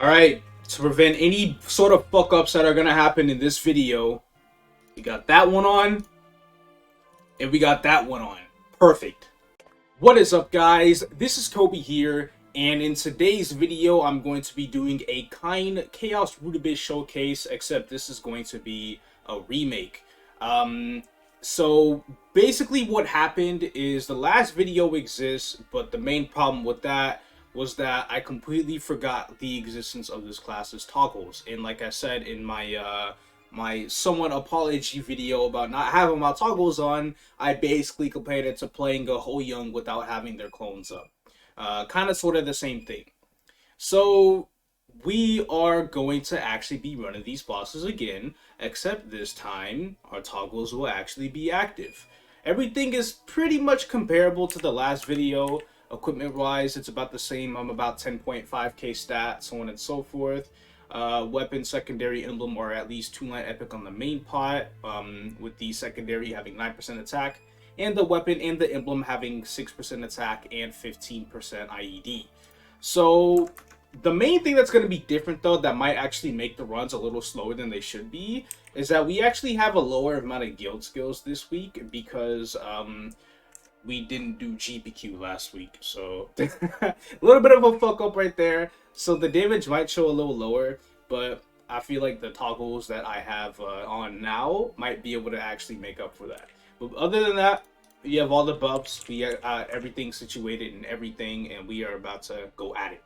Alright, to prevent any sort of fuck-ups that are gonna happen in this video, we got that one on, and we got that one on. Perfect. What is up, guys? This is Kobe here, and in today's video, I'm going to be doing a Kain Chaos Rootabit showcase, except this is going to be a remake. So basically what happened is the last video exists, but the main problem with that was that I completely forgot the existence of this class's toggles. And like I said in my my somewhat apology video about not having my toggles on, I basically compared it to playing a whole young without having their clones up. Kind of sort of the same thing. So we are going to actually be running these bosses again, except this time our toggles will actually be active. Everything is pretty much comparable to the last video. Equipment wise, it's about the same. I'm about 10.5k stat, so on and so forth. Weapon, secondary, emblem are at least 2-line epic on the main pot, with the secondary having 9% attack, and the weapon and the emblem having 6% attack and 15% IED. So the main thing that's going to be different, though, that might actually make the runs a little slower than they should be, is that we actually have a lower amount of guild skills this week because we didn't do GPQ last week, so a little bit of a fuck up right there. So the damage might show a little lower, but I feel like the toggles that I have on now might be able to actually make up for that. But other than that, we have all the buffs, we have everything situated and everything, and we are about to go at it.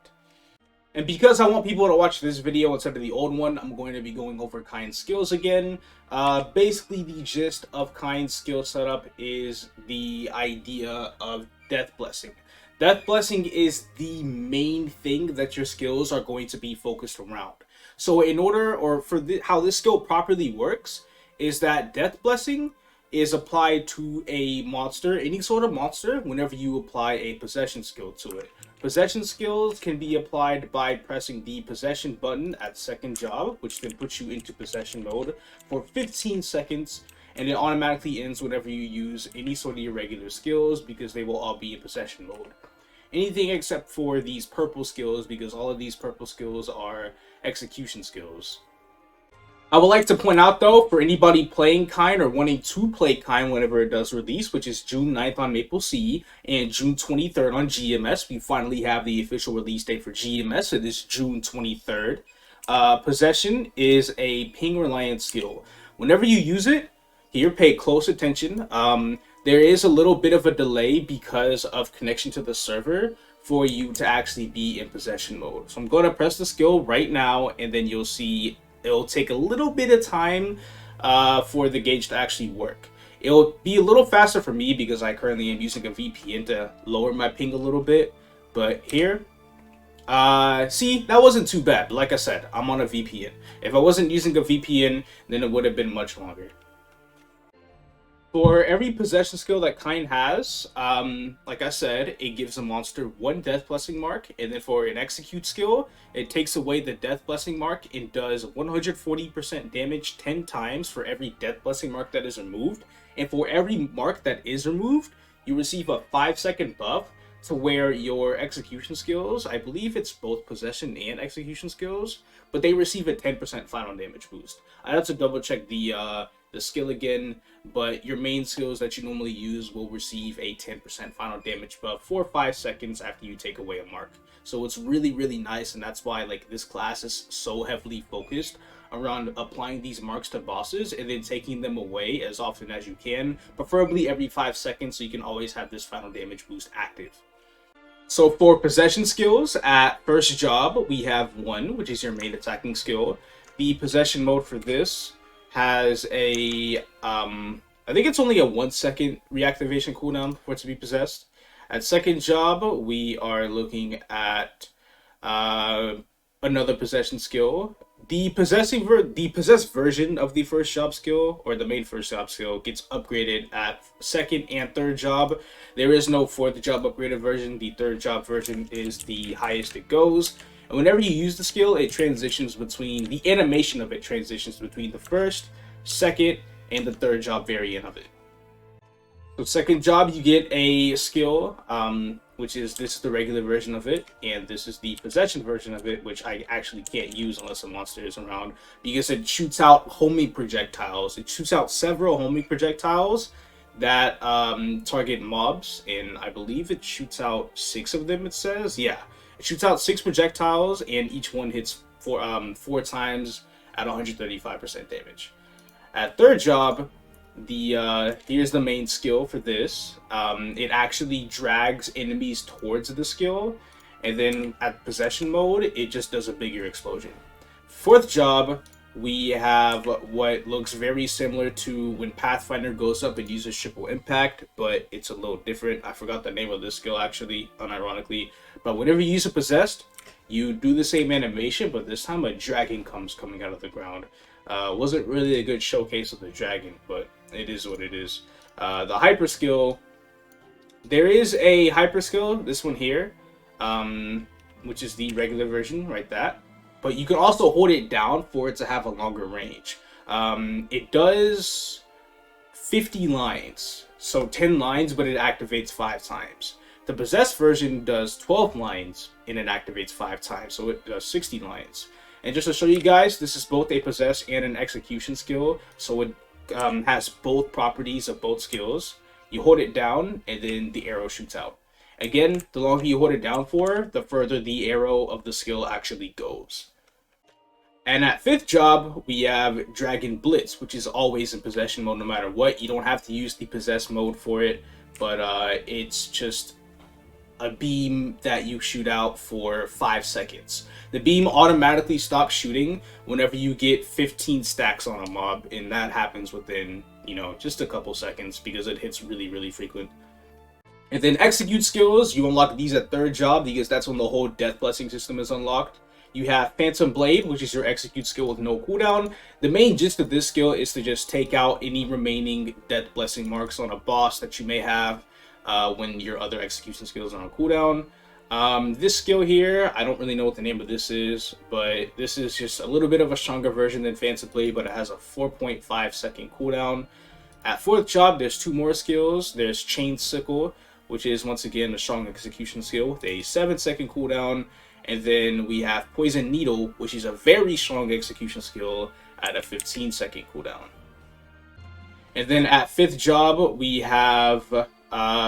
And because I want people to watch this video instead of the old one, I'm going to be going over Kain's skills again. Basically, the gist of Kain's skill setup is the idea of Death Blessing. Death Blessing is the main thing that your skills are going to be focused around. So in order, or for how this skill properly works, is that Death Blessing is applied to a monster, any sort of monster, whenever you apply a possession skill to it. Possession skills can be applied by pressing the possession button at second job, which then puts you into possession mode for 15 seconds, and it automatically ends whenever you use any sort of irregular skills because they will all be in possession mode. Anything except for these purple skills, because all of these purple skills are execution skills. I would like to point out, though, for anybody playing Kain or wanting to play Kain whenever it does release, which is June 9th on MapleStory and June 23rd on GMS, we finally have the official release date for GMS. It is June 23rd. Possession is a ping-reliant skill. Whenever you use it, here, pay close attention. There is a little bit of a delay because of connection to the server for you to actually be in possession mode. So I'm going to press the skill right now, and then you'll see it'll take a little bit of time for the gauge to actually work. It'll be a little faster for me because I currently am using a VPN to lower my ping a little bit. But here, see, that wasn't too bad. Like I said, I'm on a VPN. If I wasn't using a VPN, then it would have been much longer. For every possession skill that Kain has, like I said, it gives a monster 1 Death Blessing mark, and then for an execute skill, it takes away the Death Blessing mark and does 140% damage 10 times for every Death Blessing mark that is removed. And for every mark that is removed, you receive a 5-second buff to where your execution skills, I believe it's both possession and execution skills, but they receive a 10% final damage boost. I have to double check the skill again, but your main skills that you normally use will receive a 10% final damage buff for 5 seconds after you take away a mark. So it's really, really nice, and that's why like this class is so heavily focused around applying these marks to bosses and then taking them away as often as you can, preferably every 5 seconds, so you can always have this final damage boost active. So for possession skills, at first job, we have 1, which is your main attacking skill. The possession mode for this has a, I think it's only a 1-second reactivation cooldown for it to be possessed. At second job, we are looking at another possession skill. The possessed version of the first job skill, or the main first job skill, gets upgraded at second and third job. There is no fourth job upgraded version. The third job version is the highest it goes. And whenever you use the skill, it transitions between, the animation of it transitions between the first, second, and the third job variant of it. So second job, you get a skill which is this is the regular version of it, and this is the possession version of it, which I actually can't use unless a monster is around, because it shoots out homing projectiles. It shoots out several homing projectiles that target mobs, and I believe it shoots out 6 of them, it says. Yeah, it shoots out 6 projectiles, and each one hits 4 times at 135% damage. At third job, here's the main skill for this. It actually drags enemies towards the skill, and then at possession mode, it just does a bigger explosion. Fourth job, we have what looks very similar to when Pathfinder goes up and uses triple impact, but it's a little different. I forgot the name of this skill actually, unironically. But whenever you use a possessed, you do the same animation, but this time a dragon comes coming out of the ground. Wasn't really a good showcase of the dragon, but it is what it is. The hyper skill, there is a hyper skill, this one here, which is the regular version, right, that. But you can also hold it down for it to have a longer range. It does 50 lines, so 10 lines, but it activates 5 times. The possessed version does 12 lines, and it activates 5 times, so it does 60 lines. And just to show you guys, this is both a possess and an execution skill, so it has both properties of both skills. You hold it down, and then the arrow shoots out. Again, the longer you hold it down for, the further the arrow of the skill actually goes. And at 5th job, we have Dragon Blitz, which is always in possession mode no matter what. You don't have to use the possess mode for it, but it's just a beam that you shoot out for 5 seconds. The beam automatically stops shooting whenever you get 15 stacks on a mob, and that happens within, you know, just a couple seconds because it hits really, really frequent. And then execute skills, you unlock these at 3rd job because that's when the whole death blessing system is unlocked. You have Phantom Blade, which is your execute skill with no cooldown. The main gist of this skill is to just take out any remaining death blessing marks on a boss that you may have when your other execution skills are on cooldown. This skill here, I don't really know what the name of this is, but this is just a little bit of a stronger version than Phantom Blade, but it has a 4.5 second cooldown. At 4th job, there's 2 more skills. There's Chain Sickle, which is once again a strong execution skill with a 7-second cooldown. And then we have Poison Needle, which is a very strong execution skill at a 15-second cooldown. And then at 5th job, we have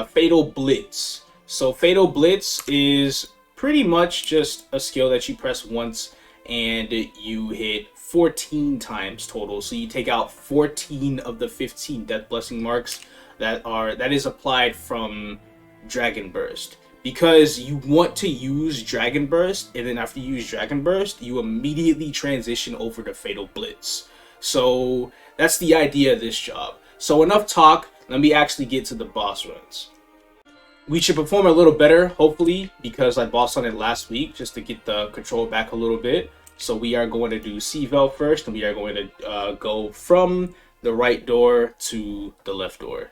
Fatal Blitz. So Fatal Blitz is pretty much just a skill that you press once and you hit 14 times total. So you take out 14 of the 15 death blessing marks that is applied from Dragon Burst. Because you want to use Dragon Burst, and then after you use Dragon Burst, you immediately transition over to Fatal Blitz. So that's the idea of this job. So enough talk, let me actually get to the boss runs. We should perform a little better, hopefully, because I bossed on it last week, just to get the control back a little bit. So we are going to do C-Vel first, and we are going to go from the right door to the left door.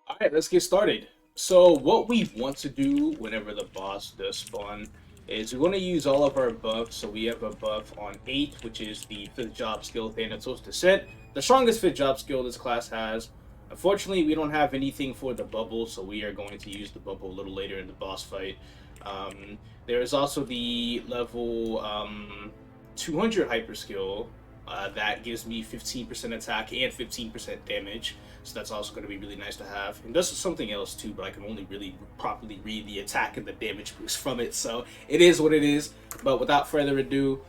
Alright, let's get started. So what we want to do whenever the boss does spawn is we're going to use all of our buffs. So we have a buff on 8, which is the 5th job skill, Thanatos Descent. The strongest 5th job skill this class has. Unfortunately, we don't have anything for the bubble, so we are going to use the bubble a little later in the boss fight. There is also the level 200 hyper skill that gives me 15% attack and 15% damage. So that's also going to be really nice to have. And does something else too, but I can only really properly read the attack and the damage boost from it. So it is what it is. But without further ado,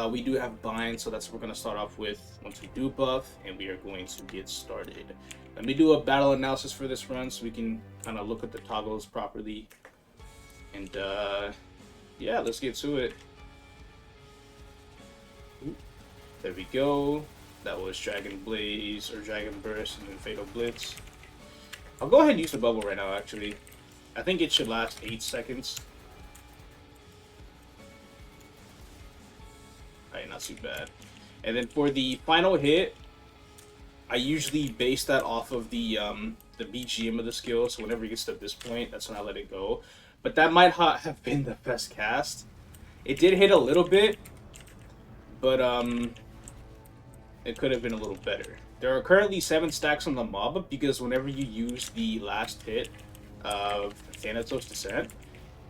we do have bind, so that's what we're going to start off with once we do buff, and we are going to get started. Let me do a battle analysis for this run so we can kind of look at the toggles properly. And yeah, let's get to it. Ooh, there we go. That was Dragon Blaze, or Dragon Burst, and then Fatal Blitz. I'll go ahead and use the bubble right now, actually. I think it should last 8 seconds. Alright, not too bad. And then for the final hit, I usually base that off of the BGM of the skill, so whenever it gets to this point, that's when I let it go. But that might not have been the best cast. It did hit a little bit, but it could have been a little better. There are currently 7 stacks on the mob because whenever you use the last hit, of Thanatos Descent,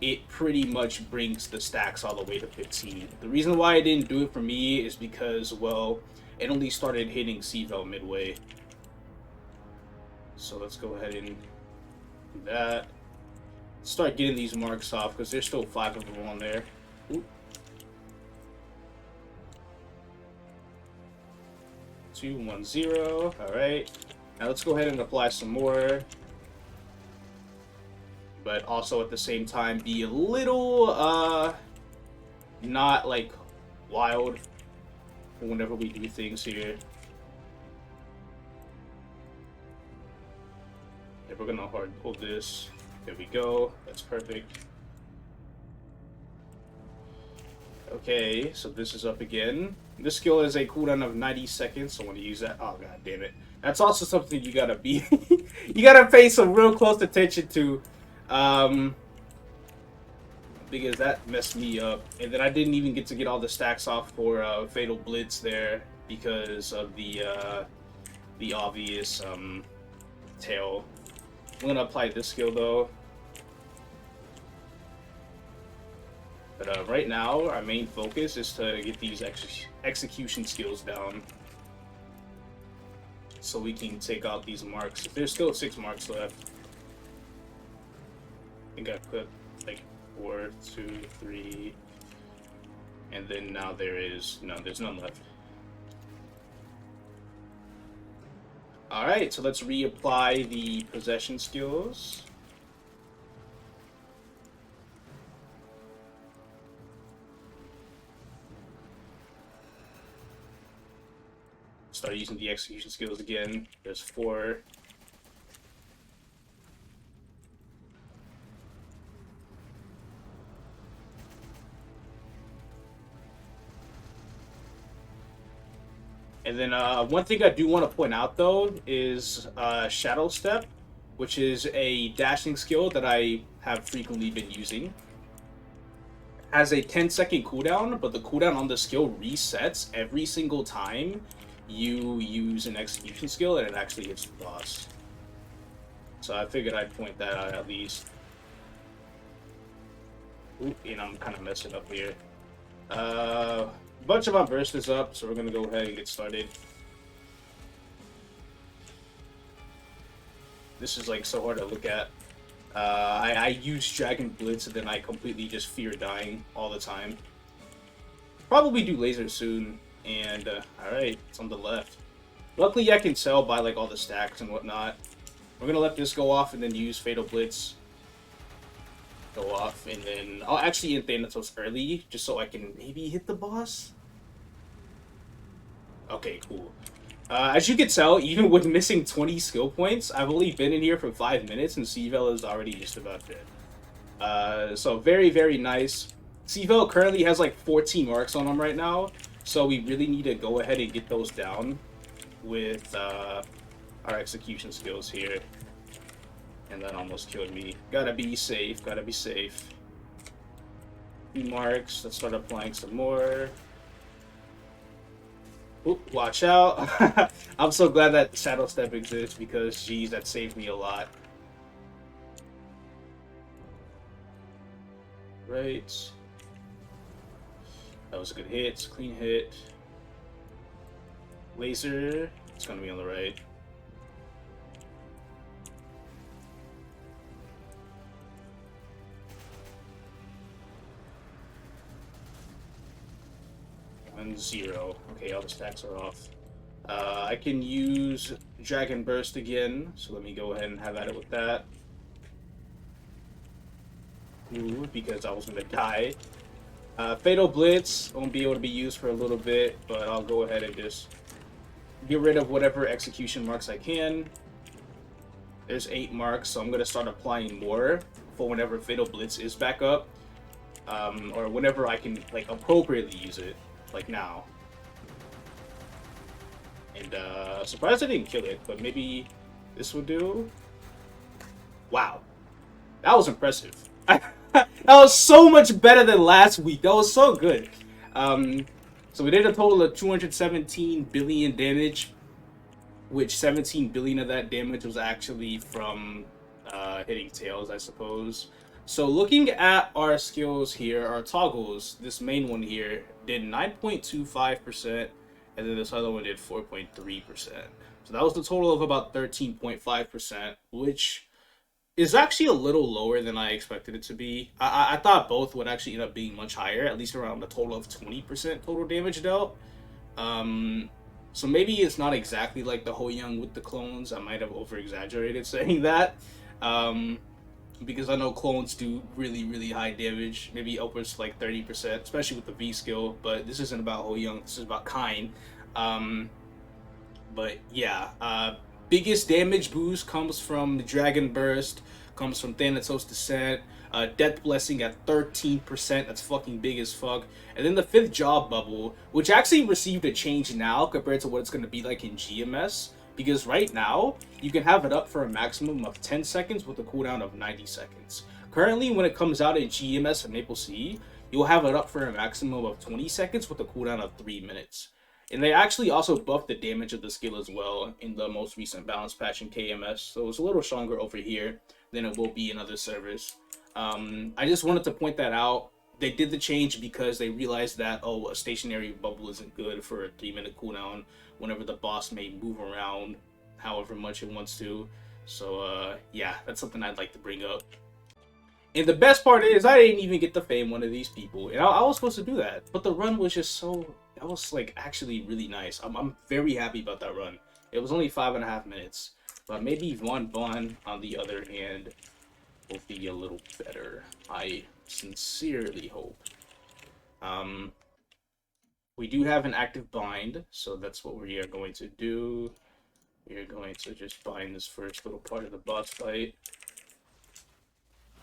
it pretty much brings the stacks all the way to 15. The reason why it didn't do it for me is because, well, it only started hitting C-Vel midway. So let's go ahead and do that. Start getting these marks off because there's still 5 of them on there. Oop. 2, 1, 0. Alright. Now let's go ahead and apply some more. But also at the same time be a little not like wild whenever we do things here. And we're gonna hard pull this. There we go. That's perfect. Okay, so this is up again. This skill is a cooldown of 90 seconds, so I want to use that. Oh god damn it. That's also something you gotta be you gotta pay some real close attention to. Because that messed me up. And then I didn't even get to get all the stacks off for Fatal Blitz there because of the obvious tail. I'm gonna apply this skill though. But right now, our main focus is to get these execution skills down. So we can take out these marks. There's still 6 marks left. I think I put like 4, 2, 3. And then now there's none left. Alright, so let's reapply the possession skills. Start using the execution skills again. There's 4. And then one thing I do want to point out though is Shadow Step, which is a dashing skill that I have frequently been using. Has a 10-second cooldown, but the cooldown on the skill resets every single time you use an execution skill and it actually hits the boss. So I figured I'd point that out at least. Oop, and I'm kind of messing up here. A bunch of our burst is up, so we're gonna go ahead and get started. This is like so hard to look at. I use Dragon Blitz and then I completely just fear dying all the time. Probably do laser soon. And alright, it's on the left. Luckily I can tell by like all the stacks and whatnot. We're gonna let this go off and then use Fatal Blitz. Go off, and then I'll actually end Thanatos early just so I can maybe hit the boss. Okay, cool. As you can tell, even with missing 20 skill points, I've only been in here for 5 minutes and C-Vel is already just about dead. So very, very nice. C-Vel currently has like 14 marks on him right now. So we really need to go ahead and get those down with our execution skills here. And that almost killed me. Gotta be safe, gotta be safe. 2 marks, let's start applying some more. Oop, watch out. I'm so glad that Shadow Step exists because, geez, that saved me a lot. Right. That was a good hit, clean hit. Laser, it's gonna be on the right. And 0. Okay, all the stacks are off. I can use Dragon Burst again, so let me go ahead and have at it with that. Ooh, because I was gonna die. Fatal Blitz won't be able to be used for a little bit, but I'll go ahead and just get rid of whatever execution marks I can. There's 8 marks, so I'm gonna start applying more for whenever Fatal Blitz is back up, or whenever I can like appropriately use it. Like now. And surprised I didn't kill it, but maybe this will do. Wow. That was impressive. That was so much better than last week. That was so good. So we did a total of 217 billion damage, which 17 billion of that damage was actually from hitting tails, I suppose. So looking at our skills here, our toggles, this main one here did 9.25%, and then this other one did 4.3%. So that was the total of about 13.5%, which is actually a little lower than I expected it to be. I thought both would actually end up being much higher, at least around a total of 20% total damage dealt. So maybe it's not exactly like the Ho Young with the clones. I might have over-exaggerated saying that. Because I know clones do really, really high damage, maybe upwards to like 30%, especially with the V skill, but this isn't about Ho Young, this is about Kain. But yeah, biggest damage boost comes from the Dragon Burst, comes from Thanatos Descent, Death Blessing at 13%, that's fucking big as fuck. And then the 5th Jaw Bubble, which actually received a change now compared to what it's going to be like in GMS. Because right now, you can have it up for a maximum of 10 seconds with a cooldown of 90 seconds. Currently, when it comes out in GMS and MapleStory, you'll have it up for a maximum of 20 seconds with a cooldown of 3 minutes. And they actually also buffed the damage of the skill as well in the most recent balance patch in KMS. So it's a little stronger over here than it will be in other servers. I just wanted to point that out. They did the change because they realized that, oh, a stationary bubble isn't good for a 3-minute cooldown whenever the boss may move around however much it wants to. So, yeah, that's something I'd like to bring up. And the best part is, I didn't even get to fame one of these people. And I was supposed to do that. But the run was just so... That was, like, actually really nice. I'm very happy about that run. It was only 5.5 minutes. But maybe Von Bon, on the other hand, will be a little better. I sincerely hope. We do have an active bind, so that's what we are going to do. We are going to just bind this first little part of the boss fight.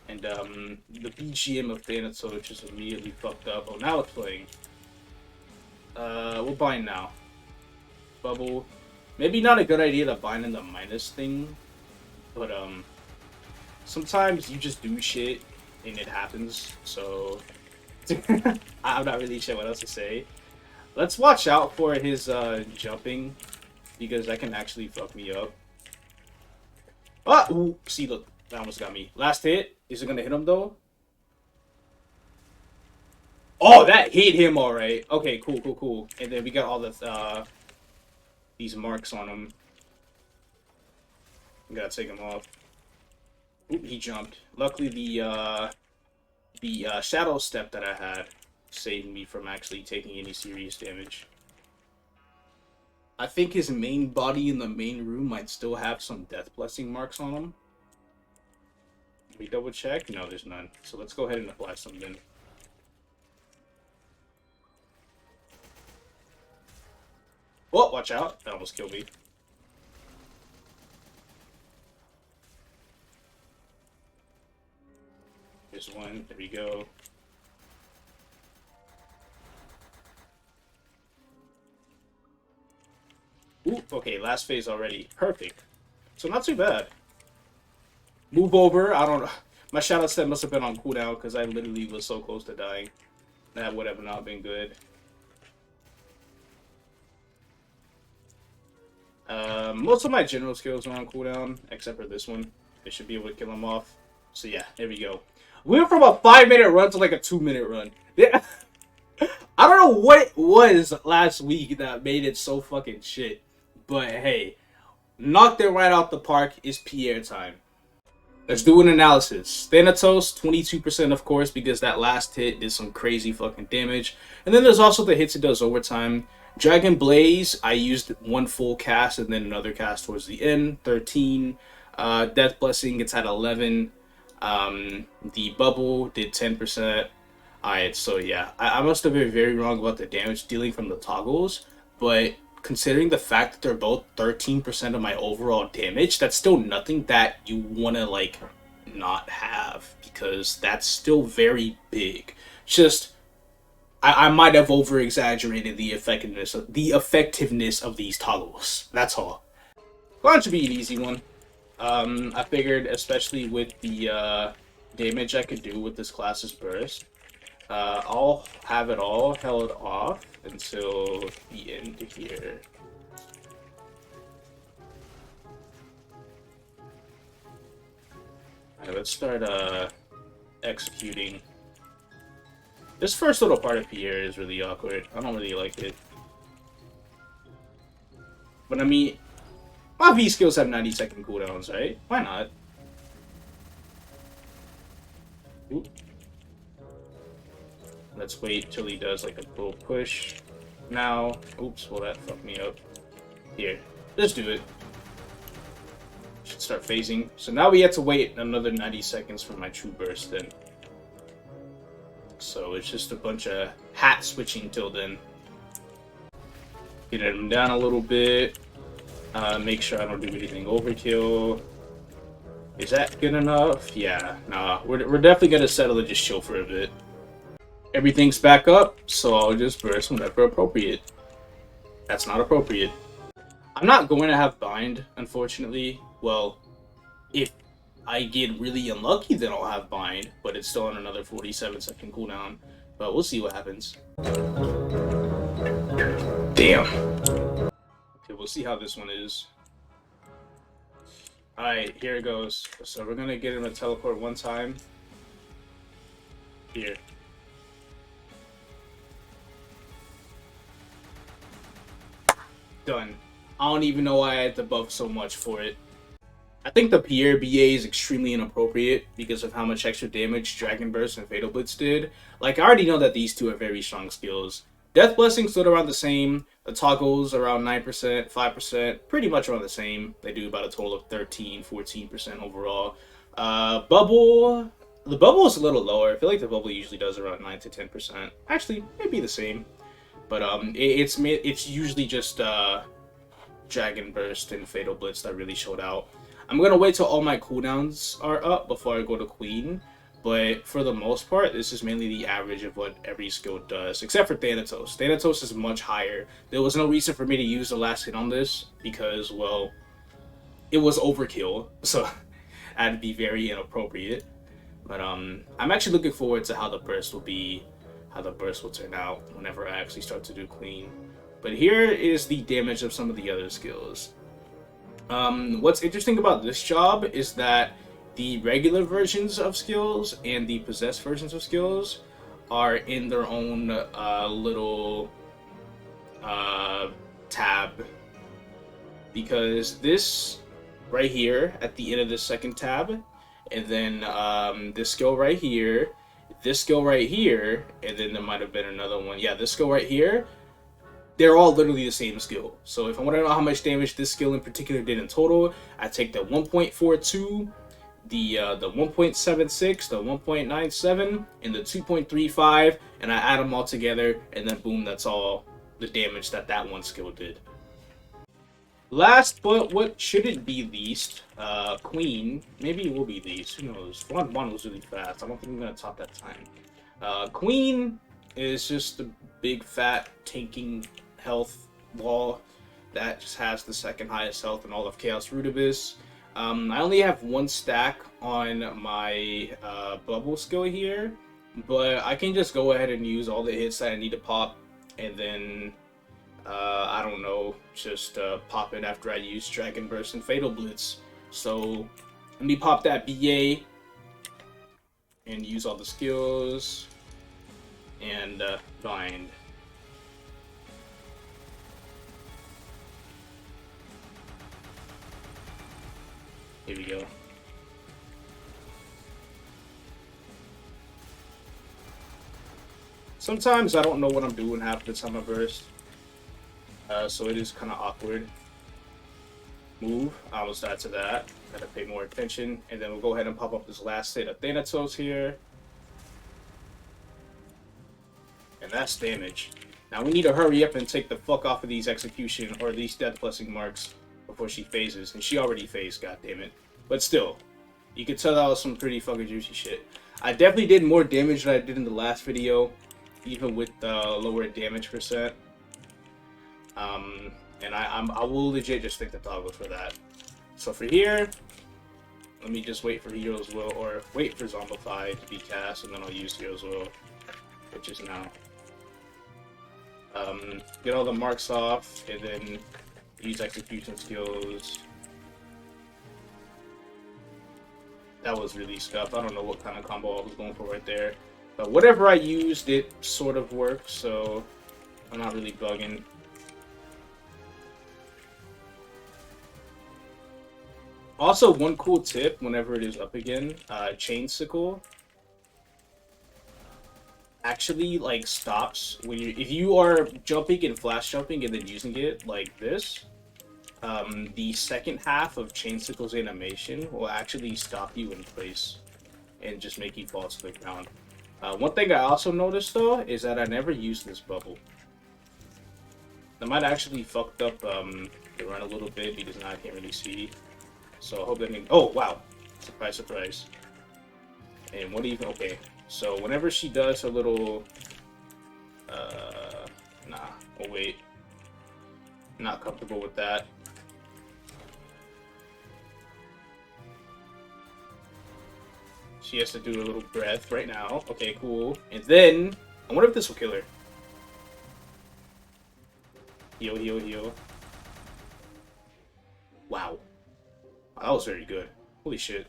And the BGM of Thanatos just immediately fucked up. Oh, now it's playing. We'll bind now. Bubble. Maybe not a good idea to bind in the minus thing, but sometimes you just do shit and it happens, so I'm not really sure what else to say. Let's watch out for his jumping, because that can actually fuck me up. Ah! Ooh, see, look, that almost got me. Last hit. Is it gonna hit him though? Oh, that hit him alright. Okay, cool, cool, cool. And then we got all the these marks on him. We gotta take him off. Ooh, he jumped. Luckily, the shadow step that I had saved me from actually taking any serious damage. I think his main body in the main room might still have some death blessing marks on him. Can we double check? No, there's none. So let's go ahead and apply some then. Oh, watch out. That almost killed me. Here's one. There we go. Ooh, okay, last phase already. Perfect. So not too bad. Move over. I don't know. My shadow step must have been on cooldown because I literally was so close to dying. That would have not been good. Most of my general skills are on cooldown, except for this one. They should be able to kill him off. So yeah, there we go. We went from a 5-minute run to like a 2-minute run. Yeah. I don't know what it was last week that made it so fucking shit. But hey, knocked it right out the park. Is Pierre time. Let's do an analysis. Thanatos, 22% of course, because that last hit did some crazy fucking damage. And then there's also the hits it does over time. Dragon Blaze, I used one full cast and then another cast towards the end, 13. Death Blessing, it's at 11. The Bubble did 10%. Alright, so yeah, I must have been very wrong about the damage dealing from the toggles, but considering the fact that they're both 13% of my overall damage, that's still nothing that you want to, like, not have, because that's still very big. Just, I might have over-exaggerated the effectiveness of these toggles. That's all. Going to be an easy one. I figured, especially with the damage I could do with this class's burst, I'll have it all held off until the end here. Alright, let's start executing. This first little part of Pierre is really awkward. I don't really like it. But I mean, my V skills have 90-second cooldowns, right? Why not? Oop. Let's wait till he does like a full push. Now, oops, well that fucked me up. Here, just do it. Should start phasing. So now we have to wait another 90 seconds for my true burst then. So it's just a bunch of hat switching till then. Get him down a little bit. Make sure I don't do anything overkill. Is that good enough? Yeah, nah. We're definitely gonna settle and just chill for a bit. Everything's back up, so I'll just burst whenever appropriate. That's not appropriate. I'm not going to have bind, unfortunately. Well, if I get really unlucky, then I'll have bind, but it's still on another 47-second cooldown. But we'll see what happens. Damn. Okay, we'll see how this one is. Alright, here it goes. So we're gonna get him to teleport one time. Here. Done. I don't even know why I had to buff so much for it. I think the Pierre BA is extremely inappropriate because of how much extra damage Dragon Burst and Fatal Blitz did. Like, I already know that these two are very strong skills. Death Blessing stood around the same. The toggles around 9%, 5%, pretty much around the same. They do about a total of 13, 14% overall. Bubble, the bubble is a little lower. I feel like the bubble usually does around 9 to 10%. Actually, maybe the same. But it's usually just Dragon Burst and Fatal Blitz that really showed out. I'm gonna wait till all my cooldowns are up before I go to Queen. But for the most part, this is mainly the average of what every skill does, except for Thanatos. Thanatos is much higher. There was no reason for me to use the last hit on this because, well, it was overkill, so I'd be very inappropriate. But I'm actually looking forward to how the burst will turn out whenever I actually start to do Queen. But here is the damage of some of the other skills. What's interesting about this job is that the regular versions of skills and the possessed versions of skills are in their own little tab. Because this right here at the end of the second tab, and then this skill right here, this skill right here, and then there might have been another one. Yeah, this skill right here, they're all literally the same skill. So if I want to know how much damage this skill in particular did in total, I take the 1.42, the 1.76, the 1.97, and the 2.35, and I add them all together, and then boom, that's all the damage that one skill did. Last, but what shouldn't be least, Queen. Maybe it will be least, who knows. One was really fast. I don't think I'm going to top that time. Queen is just a big, fat, tanking health wall that just has the second highest health in all of Chaos Root Abyss. I only have one stack on my bubble skill here, but I can just go ahead and use all the hits that I need to pop, and then I don't know, just pop it after I use Dragon Burst and Fatal Blitz. So let me pop that BA and use all the skills and bind. Here we go. Sometimes I don't know what I'm doing half the time I burst. So it is kind of awkward. Move. I almost died to that. Gotta pay more attention. And then we'll go ahead and pop up this last hit of Thanatos here. And that's damage. Now we need to hurry up and take the fuck off of these execution or these death blessing marks before she phases. And she already phased, goddammit. But still, you can tell that was some pretty fucking juicy shit. I definitely did more damage than I did in the last video, even with the lower damage percent. And I will legit just take the toggles for that. So for here, let me just wait for Hero's Will, or wait for Zombify to be cast, and then I'll use Hero's Will, which is now. Get all the marks off, and then use execution skills. That was really scuffed. I don't know what kind of combo I was going for right there. But whatever I used, it sort of worked, so I'm not really bugging. Also, one cool tip whenever it is up again, chain sickle actually like stops when you if you are jumping and flash jumping and then using it like this. The second half of chain sickle's animation will actually stop you in place and just make you fall to the ground. One thing I also noticed though is that I never used this bubble. I might actually fucked up the run a little bit because now I can't really see. So I hope that means. Oh wow! Surprise, surprise. And what even? Okay. So whenever she does her little, nah. Oh wait. Not comfortable with that. She has to do a little breath right now. Okay, cool. And then I wonder if this will kill her. Heal, heal, heal. Wow. That was very good. Holy shit.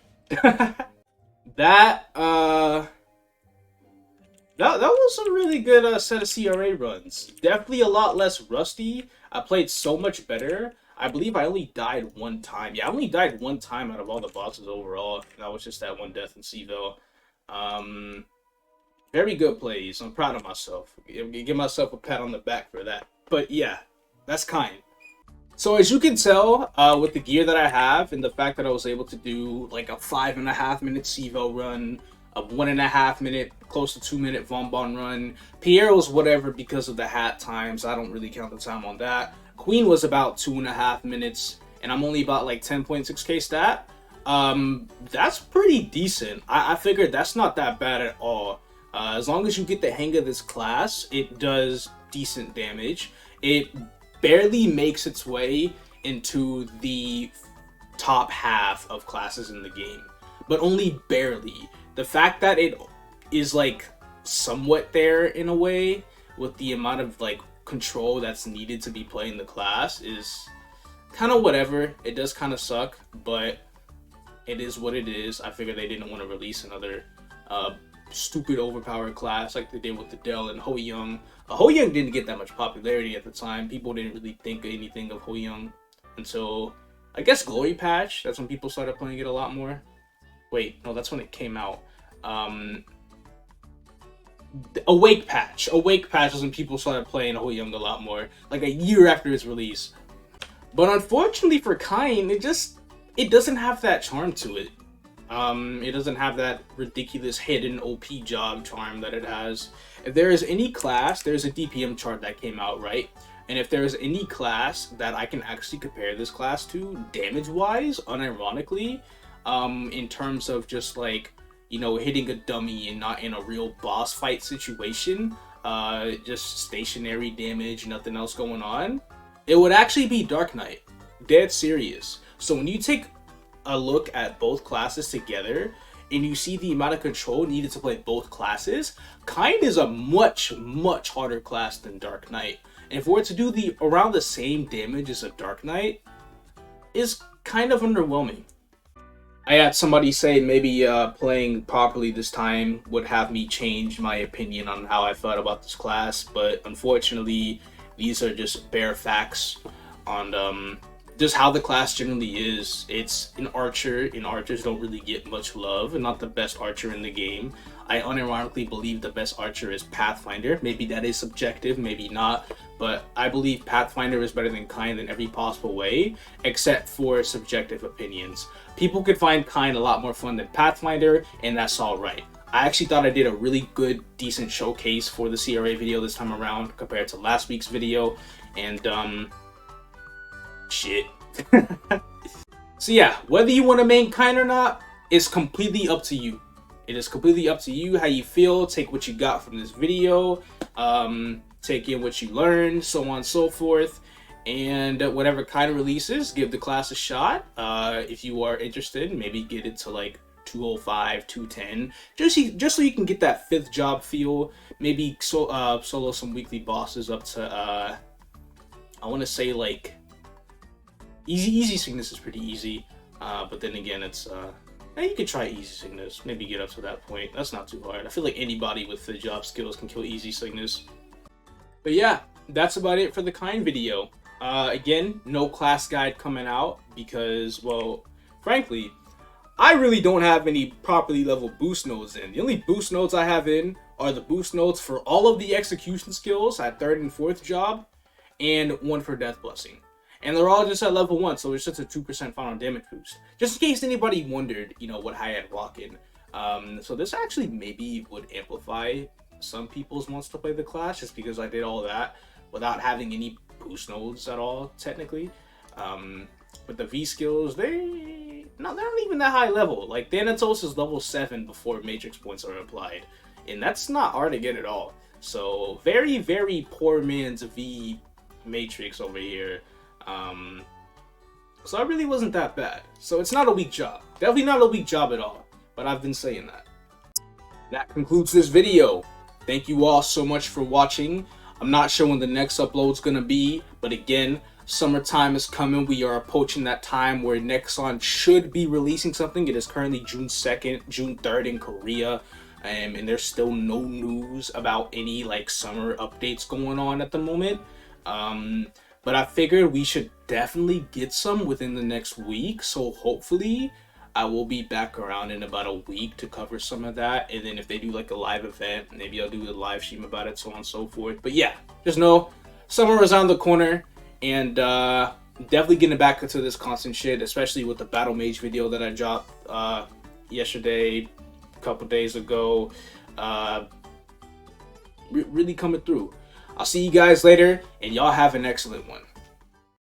That was a really good set of CRA runs. Definitely a lot less rusty. I played so much better. I believe I only died one time. Yeah, I only died one time out of all the bosses overall. And that was just that one death in Seville. Very good plays. I'm proud of myself. Give myself a pat on the back for that. But yeah, that's Kain. So as you can tell, with the gear that I have and the fact that I was able to do like a 5.5 minute Seville run, a 1.5 minute, close to 2 minute Bonbon run. Pierre was whatever because of the hat times. I don't really count the time on that. Queen was about 2.5 minutes, and I'm only about like 10.6k stat. That's pretty decent. I figured that's not that bad at all. As long as you get the hang of this class, it does decent damage. It barely makes its way into the top half of classes in the game, but only barely. The fact that it is like somewhat there in a way with the amount of like control that's needed to be playing the class is kind of whatever. It does kind of suck, but it is what it is. I figured they didn't want to release another stupid overpowered class like they did with the Dell and Ho Young. Ho Young didn't get that much popularity at the time. People didn't really think anything of Ho Young until I guess Glory Patch. That's when people started playing it a lot more. Wait, no, that's when it came out. Awake Patch. Awake Patch was when people started playing Ho Young a lot more, like a year after its release. But unfortunately for Kain, it doesn't have that charm to it. It doesn't have that ridiculous hidden OP job charm that it has. If there is any class, there's a DPM chart that came out, right? And if there's any class that I can actually compare this class to, damage-wise, unironically, in terms of just like, you know, hitting a dummy and not in a real boss fight situation, just stationary damage, nothing else going on, it would actually be Dark Knight. Dead serious. So when you take a look at both classes together and you see the amount of control needed to play both classes, Kain is a much harder class than Dark Knight. And if we're to do around the same damage as a Dark Knight, is kind of underwhelming. I had somebody say maybe playing properly this time would have me change my opinion on how I felt about this class, but unfortunately these are just bare facts on just how the class generally is. It's an archer, and archers don't really get much love, and not the best archer in the game. I unironically believe the best archer is Pathfinder. Maybe that is subjective, maybe not, but I believe Pathfinder is better than Kain in every possible way, except for subjective opinions. People could find Kain a lot more fun than Pathfinder, and that's alright. I actually thought I did a really good, decent showcase for the CRA video this time around compared to last week's video, and shit. So yeah, whether you want to main Kain or not, it's completely up to you. It is completely up to you how you feel. Take what you got from this video, take in what you learned, so on and so forth, and whatever Kain releases, give the class a shot. If you are interested, maybe get it to like 205, 210, just so you can get that 5th job feel. Maybe solo some weekly bosses up to I want to say like easy sickness is pretty easy, but then again it's And you could try easy sickness, maybe get up to that point. That's not too hard. I feel like anybody with the job skills can kill easy sickness. But yeah, that's about it for the Kain video. Again, no class guide coming out because, well, frankly, I really don't have any properly leveled boost nodes in. The only boost nodes I have in are the boost nodes for all of the execution skills at 3rd and 4th job, and one for Death Blessing. And they're all just at level 1, so it's just a 2% final damage boost. Just in case anybody wondered, you know, what I had walk-in. So this actually maybe would amplify some people's wants to play the class, just because I did all that without having any boost nodes at all, technically. But the V skills, they're not even that high level. Like, Thanatos is level 7 before Matrix points are applied. And that's not hard to get at all. So, very, very poor man's V Matrix over here. So I really wasn't that bad. So it's not a weak job. Definitely not a weak job at all. But I've been saying that. That concludes this video. Thank you all so much for watching. I'm not sure when the next upload's gonna be, but again, summertime is coming. We are approaching that time where Nexon should be releasing something. It is currently June 2nd, June 3rd in Korea. And there's still no news about any like summer updates going on at the moment. But I figured we should definitely get some within the next week. So hopefully I will be back around in about a week to cover some of that. And then if they do like a live event, maybe I'll do a live stream about it, so on and so forth. But yeah, just know summer is on the corner. And definitely getting back into this constant shit, especially with the Battle Mage video that I dropped yesterday, a couple days ago. Really coming through. I'll see you guys later, and y'all have an excellent one.